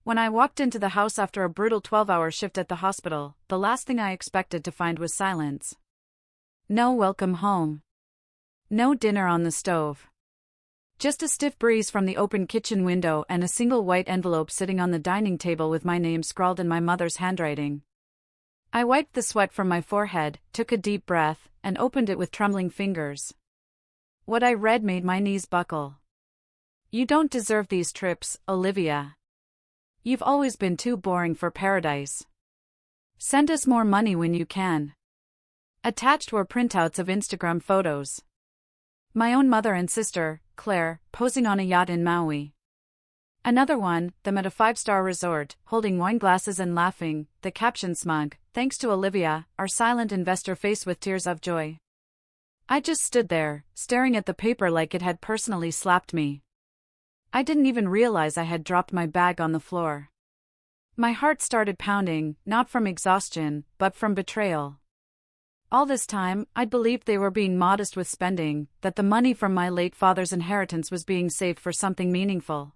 When I walked into the house after a brutal 12-hour shift at the hospital, the last thing I expected to find was silence. No welcome home. No dinner on the stove. Just a stiff breeze from the open kitchen window and a single white envelope sitting on the dining table with my name scrawled in my mother's handwriting. I wiped the sweat from my forehead, took a deep breath, and opened it with trembling fingers. What I read made my knees buckle. You don't deserve these trips, Olivia. You've always been too boring for paradise. Send us more money when you can. Attached were printouts of Instagram photos. My own mother and sister, Claire, posing on a yacht in Maui. Another one, them at a 5-star resort, holding wine glasses and laughing, the caption smug, "Thanks to Olivia, our silent investor," face with tears of joy. I just stood there, staring at the paper like it had personally slapped me. I didn't even realize I had dropped my bag on the floor. My heart started pounding, not from exhaustion, but from betrayal. All this time, I'd believed they were being modest with spending, that the money from my late father's inheritance was being saved for something meaningful.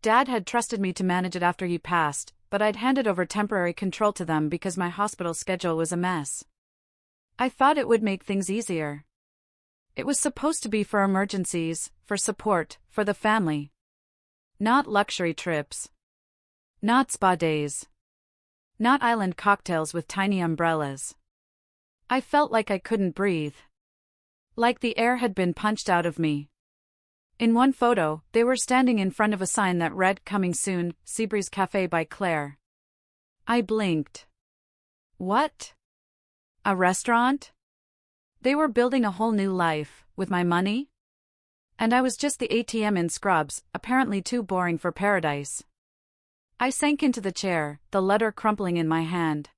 Dad had trusted me to manage it after he passed, but I'd handed over temporary control to them because my hospital schedule was a mess. I thought it would make things easier. It was supposed to be for emergencies, for support, for the family. Not luxury trips. Not spa days. Not island cocktails with tiny umbrellas. I felt like I couldn't breathe. Like the air had been punched out of me. In one photo, they were standing in front of a sign that read, "Coming soon, Seabreeze Cafe by Claire." I blinked. What? A restaurant? They were building a whole new life, with my money? And I was just the ATM in scrubs, apparently too boring for paradise. I sank into the chair, the letter crumpling in my hand.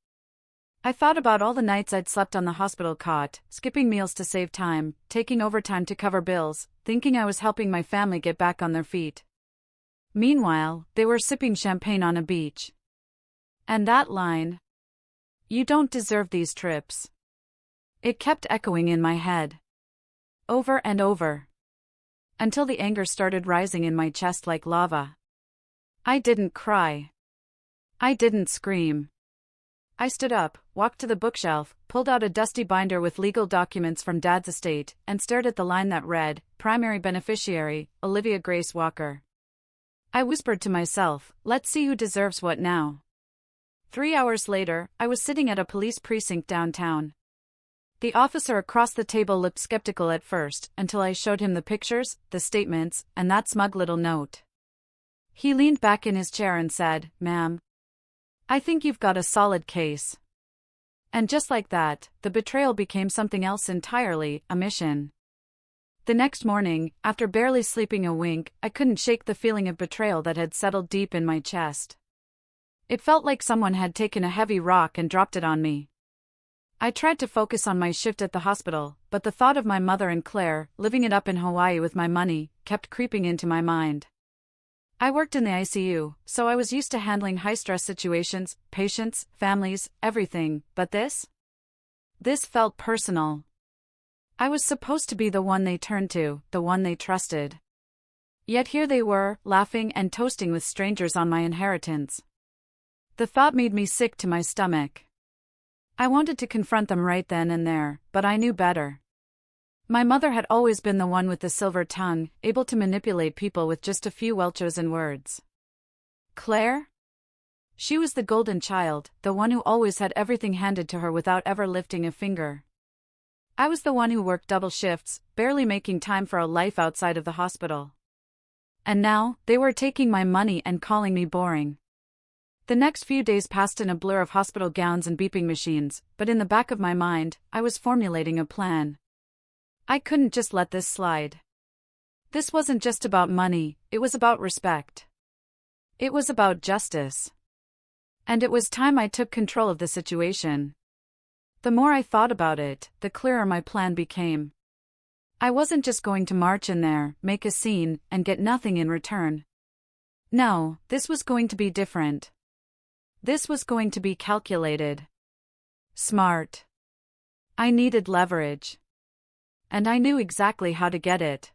I thought about all the nights I'd slept on the hospital cot, skipping meals to save time, taking overtime to cover bills, thinking I was helping my family get back on their feet. Meanwhile, they were sipping champagne on a beach. And that line, "You don't deserve these trips." It kept echoing in my head. Over and over. Until the anger started rising in my chest like lava. I didn't cry. I didn't scream. I stood up, walked to the bookshelf, pulled out a dusty binder with legal documents from Dad's estate, and stared at the line that read, "Primary beneficiary, Olivia Grace Walker." I whispered to myself, "Let's see who deserves what now." 3 hours later, I was sitting at a police precinct downtown. The officer across the table looked skeptical at first, until I showed him the pictures, the statements, and that smug little note. He leaned back in his chair and said, "Ma'am, I think you've got a solid case." And just like that, the betrayal became something else entirely, a mission. The next morning, after barely sleeping a wink, I couldn't shake the feeling of betrayal that had settled deep in my chest. It felt like someone had taken a heavy rock and dropped it on me. I tried to focus on my shift at the hospital, but the thought of my mother and Claire, living it up in Hawaii with my money, kept creeping into my mind. I worked in the ICU, so I was used to handling high-stress situations, patients, families, everything, but this? This felt personal. I was supposed to be the one they turned to, the one they trusted. Yet here they were, laughing and toasting with strangers on my inheritance. The thought made me sick to my stomach. I wanted to confront them right then and there, but I knew better. My mother had always been the one with the silver tongue, able to manipulate people with just a few well-chosen words. Claire? She was the golden child, the one who always had everything handed to her without ever lifting a finger. I was the one who worked double shifts, barely making time for a life outside of the hospital. And now, they were taking my money and calling me boring. The next few days passed in a blur of hospital gowns and beeping machines, but in the back of my mind, I was formulating a plan. I couldn't just let this slide. This wasn't just about money, it was about respect. It was about justice. And it was time I took control of the situation. The more I thought about it, the clearer my plan became. I wasn't just going to march in there, make a scene, and get nothing in return. No, this was going to be different. This was going to be calculated. Smart. I needed leverage. And I knew exactly how to get it.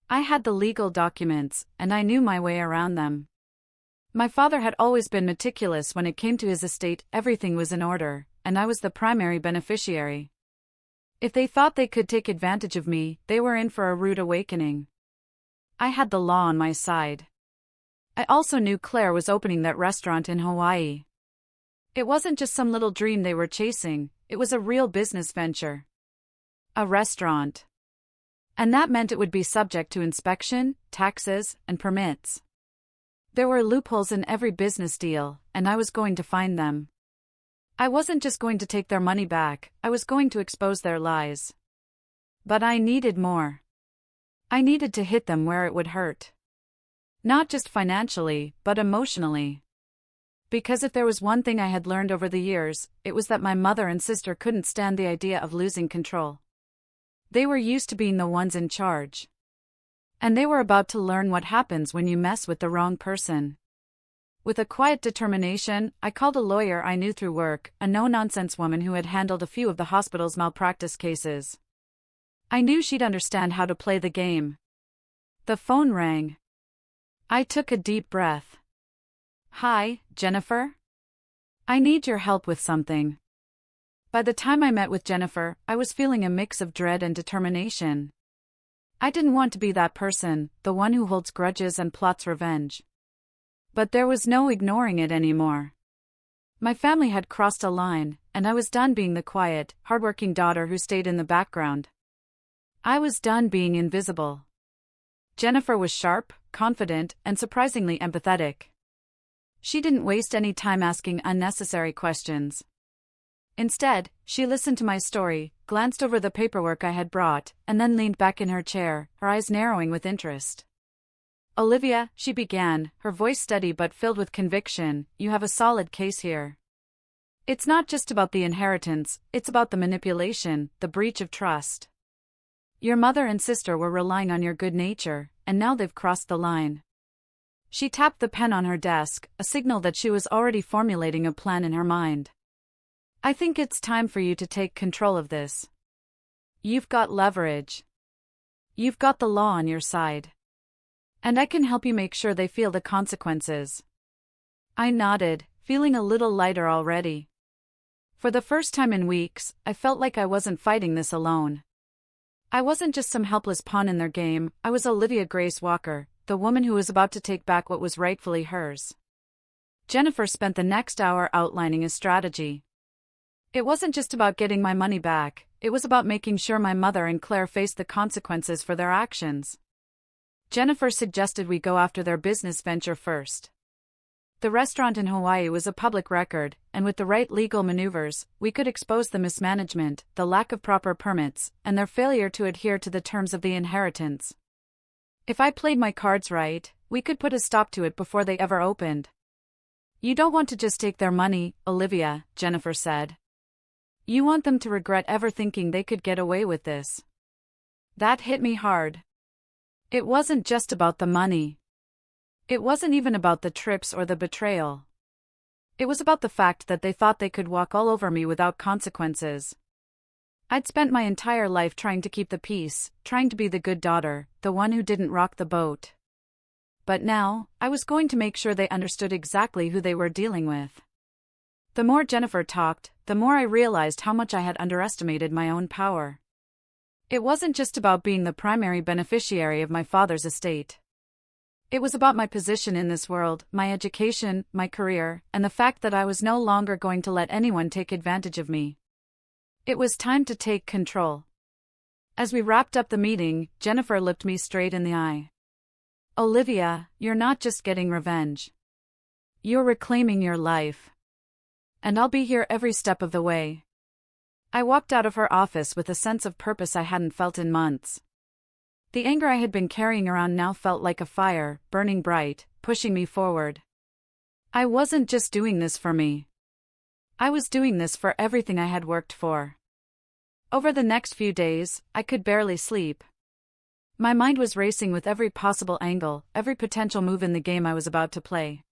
I had the legal documents, and I knew my way around them. My father had always been meticulous when it came to his estate, everything was in order, and I was the primary beneficiary. If they thought they could take advantage of me, they were in for a rude awakening. I had the law on my side. I also knew Claire was opening that restaurant in Hawaii. It wasn't just some little dream they were chasing, it was a real business venture. A restaurant. And that meant it would be subject to inspection, taxes, and permits. There were loopholes in every business deal, and I was going to find them. I wasn't just going to take their money back, I was going to expose their lies. But I needed more. I needed to hit them where it would hurt. Not just financially, but emotionally. Because if there was one thing I had learned over the years, it was that my mother and sister couldn't stand the idea of losing control. They were used to being the ones in charge. And they were about to learn what happens when you mess with the wrong person. With a quiet determination, I called a lawyer I knew through work, a no-nonsense woman who had handled a few of the hospital's malpractice cases. I knew she'd understand how to play the game. The phone rang. I took a deep breath. Hi, Jennifer? I need your help with something. By the time I met with Jennifer, I was feeling a mix of dread and determination. I didn't want to be that person, the one who holds grudges and plots revenge. But there was no ignoring it anymore. My family had crossed a line, and I was done being the quiet, hardworking daughter who stayed in the background. I was done being invisible. Jennifer was sharp, confident, and surprisingly empathetic. She didn't waste any time asking unnecessary questions. Instead, she listened to my story, glanced over the paperwork I had brought, and then leaned back in her chair, her eyes narrowing with interest. Olivia, she began, her voice steady but filled with conviction, you have a solid case here. It's not just about the inheritance, it's about the manipulation, the breach of trust. Your mother and sister were relying on your good nature, and now they've crossed the line. She tapped the pen on her desk, a signal that she was already formulating a plan in her mind. I think it's time for you to take control of this. You've got leverage. You've got the law on your side. And I can help you make sure they feel the consequences. I nodded, feeling a little lighter already. For the first time in weeks, I felt like I wasn't fighting this alone. I wasn't just some helpless pawn in their game, I was Olivia Grace Walker, the woman who was about to take back what was rightfully hers. Jennifer spent the next hour outlining a strategy. It wasn't just about getting my money back, it was about making sure my mother and Claire faced the consequences for their actions. Jennifer suggested we go after their business venture first. The restaurant in Hawaii was a public record, and with the right legal maneuvers, we could expose the mismanagement, the lack of proper permits, and their failure to adhere to the terms of the inheritance. If I played my cards right, we could put a stop to it before they ever opened. You don't want to just take their money, Olivia, Jennifer said. You want them to regret ever thinking they could get away with this. That hit me hard. It wasn't just about the money. It wasn't even about the trips or the betrayal. It was about the fact that they thought they could walk all over me without consequences. I'd spent my entire life trying to keep the peace, trying to be the good daughter, the one who didn't rock the boat. But now, I was going to make sure they understood exactly who they were dealing with. The more Jennifer talked, the more I realized how much I had underestimated my own power. It wasn't just about being the primary beneficiary of my father's estate. It was about my position in this world, my education, my career, and the fact that I was no longer going to let anyone take advantage of me. It was time to take control. As we wrapped up the meeting, Jennifer looked me straight in the eye. Olivia, you're not just getting revenge. You're reclaiming your life. And I'll be here every step of the way. I walked out of her office with a sense of purpose I hadn't felt in months. The anger I had been carrying around now felt like a fire, burning bright, pushing me forward. I wasn't just doing this for me. I was doing this for everything I had worked for. Over the next few days, I could barely sleep. My mind was racing with every possible angle, every potential move in the game I was about to play.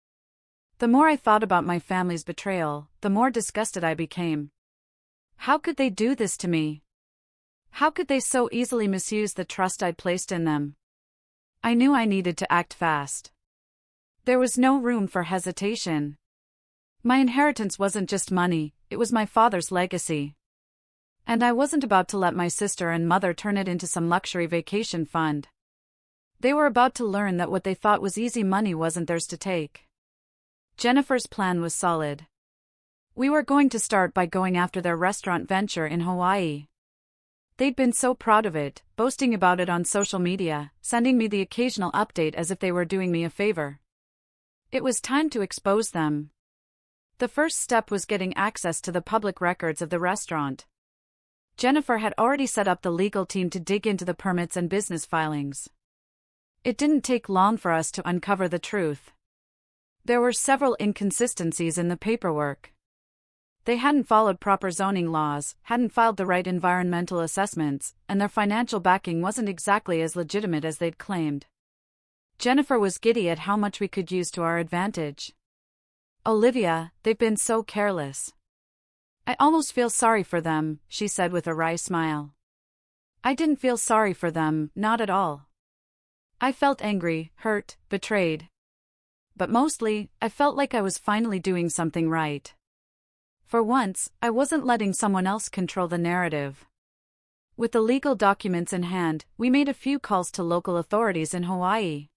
The more I thought about my family's betrayal, the more disgusted I became. How could they do this to me? How could they so easily misuse the trust I'd placed in them? I knew I needed to act fast. There was no room for hesitation. My inheritance wasn't just money, it was my father's legacy. And I wasn't about to let my sister and mother turn it into some luxury vacation fund. They were about to learn that what they thought was easy money wasn't theirs to take. Jennifer's plan was solid. We were going to start by going after their restaurant venture in Hawaii. They'd been so proud of it, boasting about it on social media, sending me the occasional update as if they were doing me a favor. It was time to expose them. The first step was getting access to the public records of the restaurant. Jennifer had already set up the legal team to dig into the permits and business filings. It didn't take long for us to uncover the truth. There were several inconsistencies in the paperwork. They hadn't followed proper zoning laws, hadn't filed the right environmental assessments, and their financial backing wasn't exactly as legitimate as they'd claimed. Jennifer was giddy at how much we could use to our advantage. "Olivia, they've been so careless. I almost feel sorry for them," she said with a wry smile. I didn't feel sorry for them, not at all. I felt angry, hurt, betrayed. But mostly, I felt like I was finally doing something right. For once, I wasn't letting someone else control the narrative. With the legal documents in hand, we made a few calls to local authorities in Hawaii.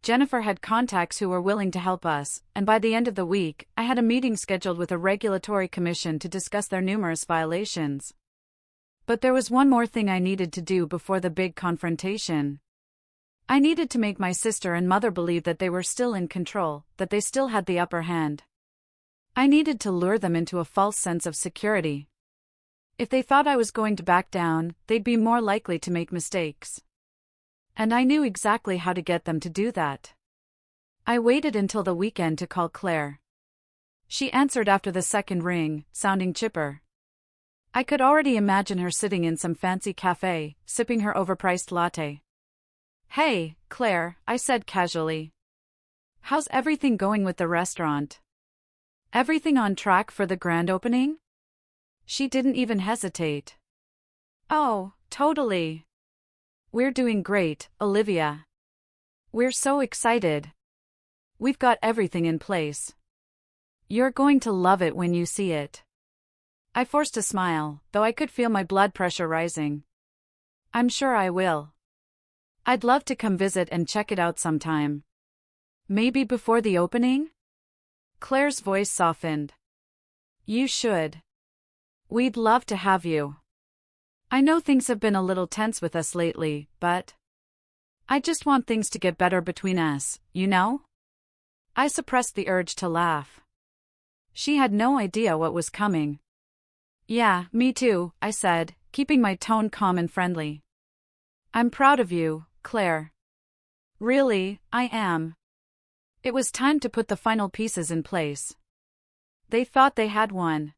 Jennifer had contacts who were willing to help us, and by the end of the week, I had a meeting scheduled with a regulatory commission to discuss their numerous violations. But there was one more thing I needed to do before the big confrontation. I needed to make my sister and mother believe that they were still in control, that they still had the upper hand. I needed to lure them into a false sense of security. If they thought I was going to back down, they'd be more likely to make mistakes. And I knew exactly how to get them to do that. I waited until the weekend to call Claire. She answered after the second ring, sounding chipper. I could already imagine her sitting in some fancy cafe, sipping her overpriced latte. "Hey, Claire," I said casually. "How's everything going with the restaurant? Everything on track for the grand opening?" She didn't even hesitate. "Oh, totally. We're doing great, Olivia. We're so excited. We've got everything in place. You're going to love it when you see it." I forced a smile, though I could feel my blood pressure rising. "I'm sure I will. I'd love to come visit and check it out sometime. Maybe before the opening?" Claire's voice softened. "You should. We'd love to have you. I know things have been a little tense with us lately, but I just want things to get better between us, you know?" I suppressed the urge to laugh. She had no idea what was coming. "Yeah, me too," I said, keeping my tone calm and friendly. "I'm proud of you, Claire. Really, I am." It was time to put the final pieces in place. They thought they had won.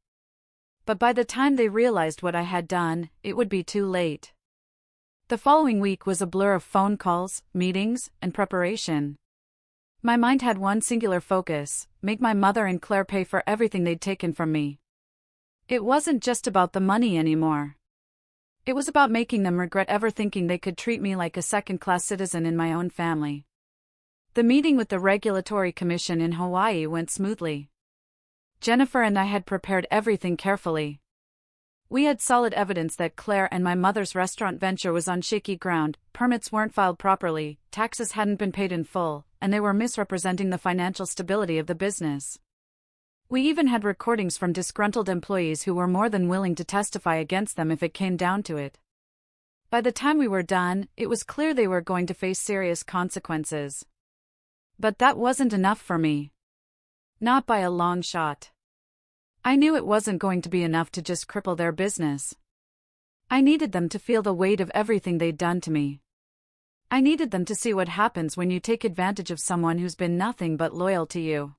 But by the time they realized what I had done, it would be too late. The following week was a blur of phone calls, meetings, and preparation. My mind had one singular focus: make my mother and Claire pay for everything they'd taken from me. It wasn't just about the money anymore. It was about making them regret ever thinking they could treat me like a second-class citizen in my own family. The meeting with the regulatory commission in Hawaii went smoothly. Jennifer and I had prepared everything carefully. We had solid evidence that Claire and my mother's restaurant venture was on shaky ground, permits weren't filed properly, taxes hadn't been paid in full, and they were misrepresenting the financial stability of the business. We even had recordings from disgruntled employees who were more than willing to testify against them if it came down to it. By the time we were done, it was clear they were going to face serious consequences. But that wasn't enough for me. Not by a long shot. I knew it wasn't going to be enough to just cripple their business. I needed them to feel the weight of everything they'd done to me. I needed them to see what happens when you take advantage of someone who's been nothing but loyal to you.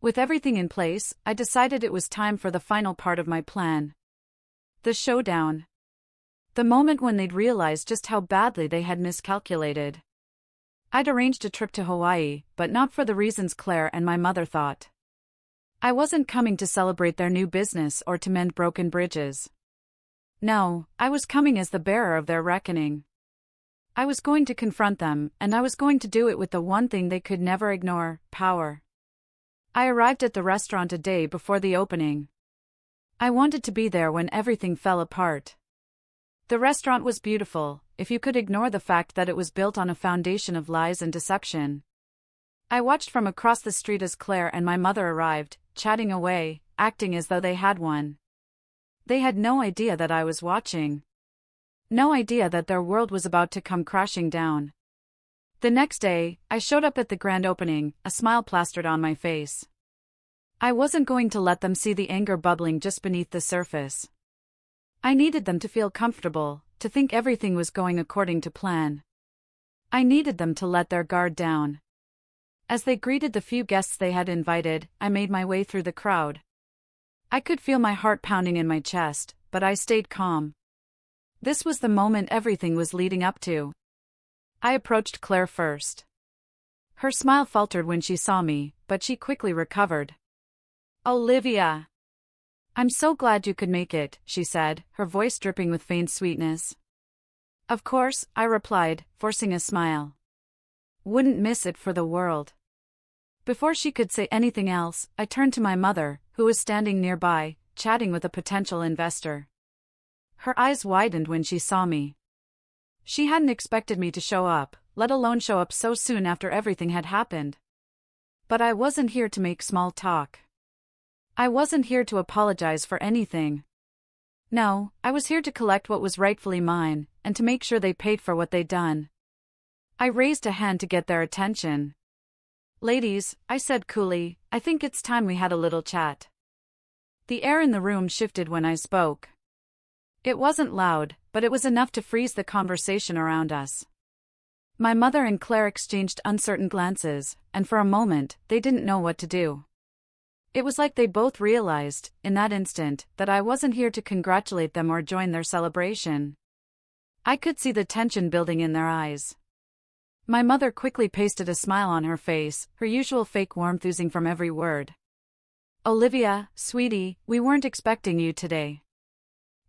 With everything in place, I decided it was time for the final part of my plan. The showdown. The moment when they'd realized just how badly they had miscalculated. I'd arranged a trip to Hawaii, but not for the reasons Claire and my mother thought. I wasn't coming to celebrate their new business or to mend broken bridges. No, I was coming as the bearer of their reckoning. I was going to confront them, and I was going to do it with the one thing they could never ignore: power. I arrived at the restaurant a day before the opening. I wanted to be there when everything fell apart. The restaurant was beautiful, if you could ignore the fact that it was built on a foundation of lies and deception. I watched from across the street as Claire and my mother arrived, chatting away, acting as though they had won. They had no idea that I was watching. No idea that their world was about to come crashing down. The next day, I showed up at the grand opening, a smile plastered on my face. I wasn't going to let them see the anger bubbling just beneath the surface. I needed them to feel comfortable, to think everything was going according to plan. I needed them to let their guard down. As they greeted the few guests they had invited, I made my way through the crowd. I could feel my heart pounding in my chest, but I stayed calm. This was the moment everything was leading up to. I approached Claire first. Her smile faltered when she saw me, but she quickly recovered. "Olivia! I'm so glad you could make it," she said, her voice dripping with faint sweetness. "Of course," I replied, forcing a smile. "Wouldn't miss it for the world." Before she could say anything else, I turned to my mother, who was standing nearby, chatting with a potential investor. Her eyes widened when she saw me. She hadn't expected me to show up, let alone show up so soon after everything had happened. But I wasn't here to make small talk. I wasn't here to apologize for anything. No, I was here to collect what was rightfully mine, and to make sure they paid for what they'd done. I raised a hand to get their attention. "Ladies," I said coolly, "I think it's time we had a little chat." The air in the room shifted when I spoke. It wasn't loud, but it was enough to freeze the conversation around us. My mother and Claire exchanged uncertain glances, and for a moment, they didn't know what to do. It was like they both realized, in that instant, that I wasn't here to congratulate them or join their celebration. I could see the tension building in their eyes. My mother quickly pasted a smile on her face, her usual fake warmth oozing from every word. "Olivia, sweetie, we weren't expecting you today.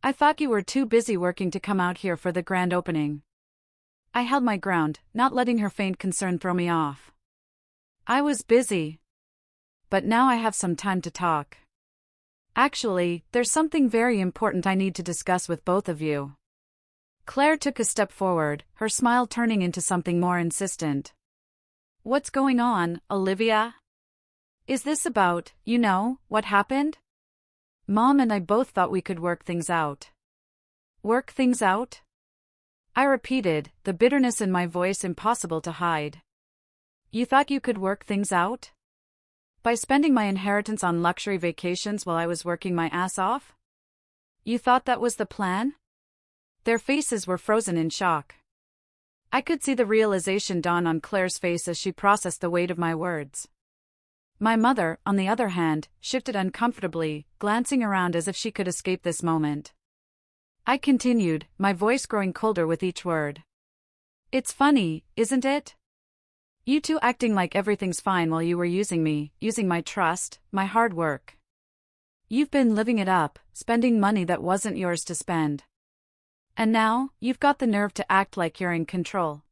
I thought you were too busy working to come out here for the grand opening." I held my ground, not letting her faint concern throw me off. "I was busy. But now I have some time to talk. Actually, there's something very important I need to discuss with both of you." Claire took a step forward, her smile turning into something more insistent. "What's going on, Olivia? Is this about, what happened? Mom and I both thought we could work things out." "Work things out?" I repeated, the bitterness in my voice impossible to hide. "You thought you could work things out? By spending my inheritance on luxury vacations while I was working my ass off? You thought that was the plan?" Their faces were frozen in shock. I could see the realization dawn on Claire's face as she processed the weight of my words. My mother, on the other hand, shifted uncomfortably, glancing around as if she could escape this moment. I continued, my voice growing colder with each word. "It's funny, isn't it? You two acting like everything's fine while you were using me, using my trust, my hard work. You've been living it up, spending money that wasn't yours to spend. And now, you've got the nerve to act like you're in control."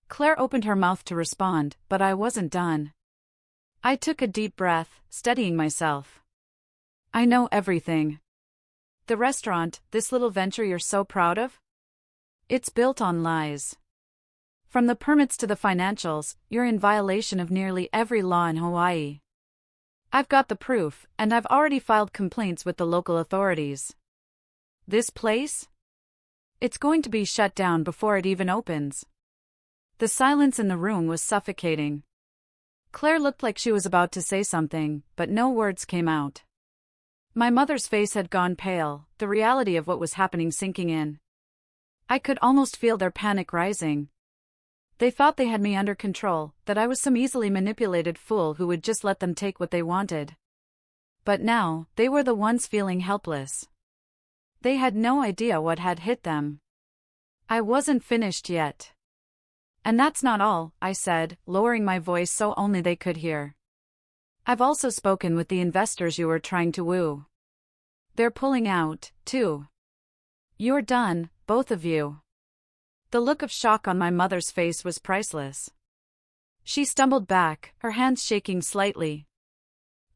Claire opened her mouth to respond, but I wasn't done. I took a deep breath, steadying myself. "I know everything. The restaurant, this little venture you're so proud of? It's built on lies. From the permits to the financials, you're in violation of nearly every law in Hawaii. I've got the proof, and I've already filed complaints with the local authorities. This place? It's going to be shut down before it even opens." The silence in the room was suffocating. Claire looked like she was about to say something, but no words came out. My mother's face had gone pale, the reality of what was happening sinking in. I could almost feel their panic rising. They thought they had me under control, that I was some easily manipulated fool who would just let them take what they wanted. But now, they were the ones feeling helpless. They had no idea what had hit them. I wasn't finished yet. "And that's not all," I said, lowering my voice so only they could hear. "I've also spoken with the investors you were trying to woo. They're pulling out, too. You're done, both of you. The look of shock on my mother's face was priceless. She stumbled back, her hands shaking slightly.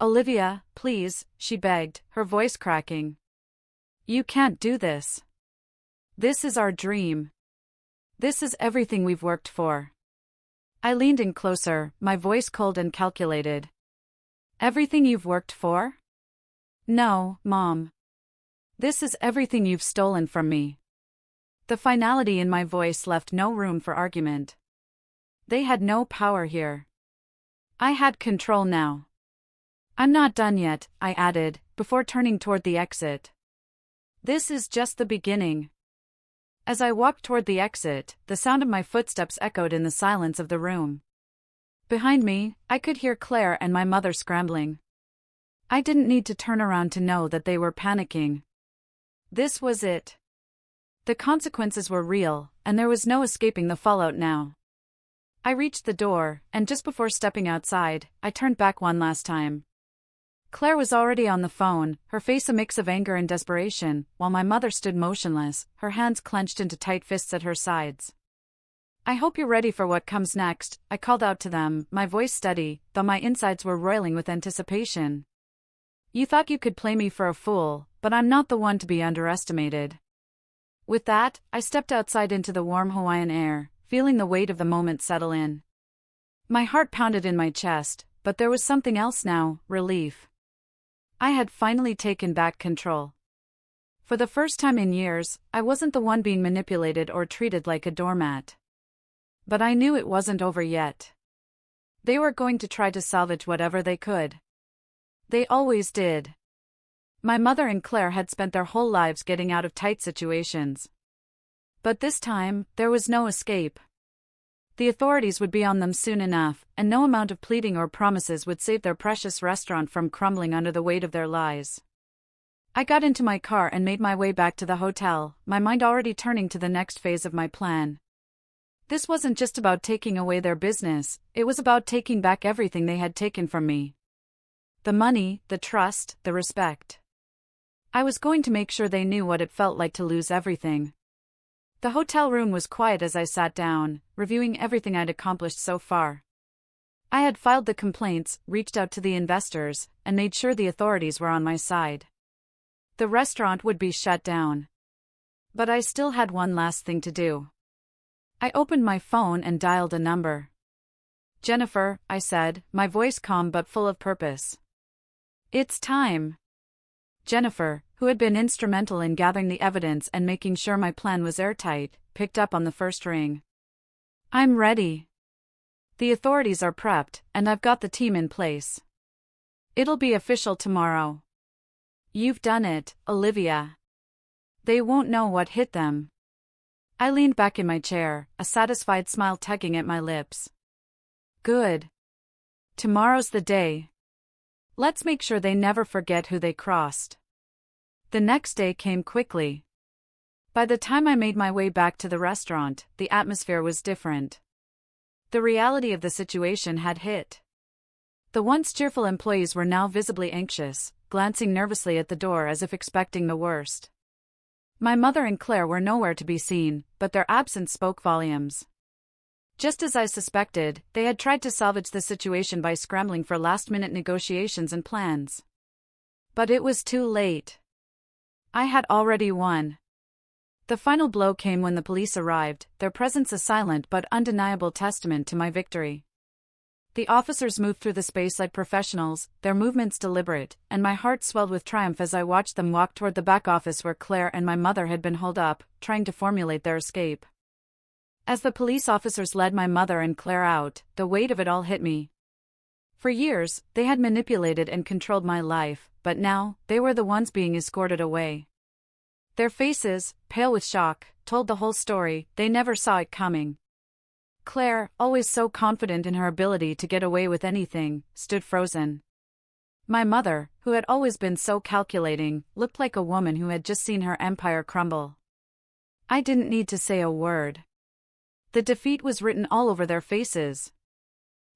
"Olivia, please," she begged, her voice cracking. "You can't do this. This is our dream. This is everything we've worked for." I leaned in closer, my voice cold and calculated. "Everything you've worked for?" "No, Mom. This is everything you've stolen from me." The finality in my voice left no room for argument. They had no power here. I had control now. "I'm not done yet," I added, before turning toward the exit. "This is just the beginning." As I walked toward the exit, the sound of my footsteps echoed in the silence of the room. Behind me, I could hear Claire and my mother scrambling. I didn't need to turn around to know that they were panicking. This was it. The consequences were real, and there was no escaping the fallout now. I reached the door, and just before stepping outside, I turned back one last time. Claire was already on the phone, her face a mix of anger and desperation, while my mother stood motionless, her hands clenched into tight fists at her sides. "I hope you're ready for what comes next," I called out to them, my voice steady, though my insides were roiling with anticipation. "You thought you could play me for a fool, but I'm not the one to be underestimated." With that, I stepped outside into the warm Hawaiian air, feeling the weight of the moment settle in. My heart pounded in my chest, but there was something else now, relief. I had finally taken back control. For the first time in years, I wasn't the one being manipulated or treated like a doormat. But I knew it wasn't over yet. They were going to try to salvage whatever they could. They always did. My mother and Claire had spent their whole lives getting out of tight situations. But this time, there was no escape. The authorities would be on them soon enough, and no amount of pleading or promises would save their precious restaurant from crumbling under the weight of their lies. I got into my car and made my way back to the hotel, my mind already turning to the next phase of my plan. This wasn't just about taking away their business, it was about taking back everything they had taken from me. The money, the trust, the respect. I was going to make sure they knew what it felt like to lose everything. The hotel room was quiet as I sat down, reviewing everything I'd accomplished so far. I had filed the complaints, reached out to the investors, and made sure the authorities were on my side. The restaurant would be shut down. But I still had one last thing to do. I opened my phone and dialed a number. "Jennifer," I said, my voice calm but full of purpose. "It's time." Jennifer, who had been instrumental in gathering the evidence and making sure my plan was airtight, picked up on the first ring. "I'm ready. The authorities are prepped, and I've got the team in place. It'll be official tomorrow. You've done it, Olivia. They won't know what hit them." I leaned back in my chair, a satisfied smile tugging at my lips. "Good. Tomorrow's the day. Let's make sure they never forget who they crossed." The next day came quickly. By the time I made my way back to the restaurant, the atmosphere was different. The reality of the situation had hit. The once cheerful employees were now visibly anxious, glancing nervously at the door as if expecting the worst. My mother and Claire were nowhere to be seen, but their absence spoke volumes. Just as I suspected, they had tried to salvage the situation by scrambling for last-minute negotiations and plans. But it was too late. I had already won. The final blow came when the police arrived, their presence a silent but undeniable testament to my victory. The officers moved through the space like professionals, their movements deliberate, and my heart swelled with triumph as I watched them walk toward the back office where Claire and my mother had been holed up, trying to formulate their escape. As the police officers led my mother and Claire out, the weight of it all hit me. For years, they had manipulated and controlled my life, but now, they were the ones being escorted away. Their faces, pale with shock, told the whole story. They never saw it coming. Claire, always so confident in her ability to get away with anything, stood frozen. My mother, who had always been so calculating, looked like a woman who had just seen her empire crumble. I didn't need to say a word. The defeat was written all over their faces.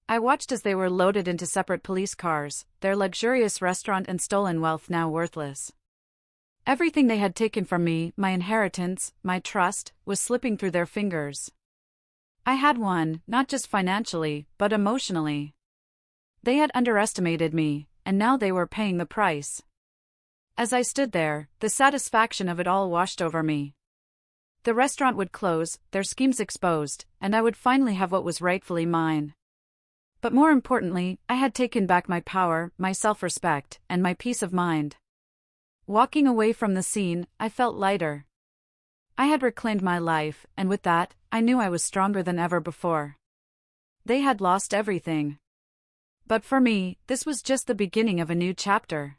I watched as they were loaded into separate police cars, their luxurious restaurant and stolen wealth now worthless. Everything they had taken from me, my inheritance, my trust, was slipping through their fingers. I had won, not just financially, but emotionally. They had underestimated me, and now they were paying the price. As I stood there, the satisfaction of it all washed over me. The restaurant would close, their schemes exposed, and I would finally have what was rightfully mine. But more importantly, I had taken back my power, my self-respect, and my peace of mind. Walking away from the scene, I felt lighter. I had reclaimed my life, and with that, I knew I was stronger than ever before. They had lost everything. But for me, this was just the beginning of a new chapter.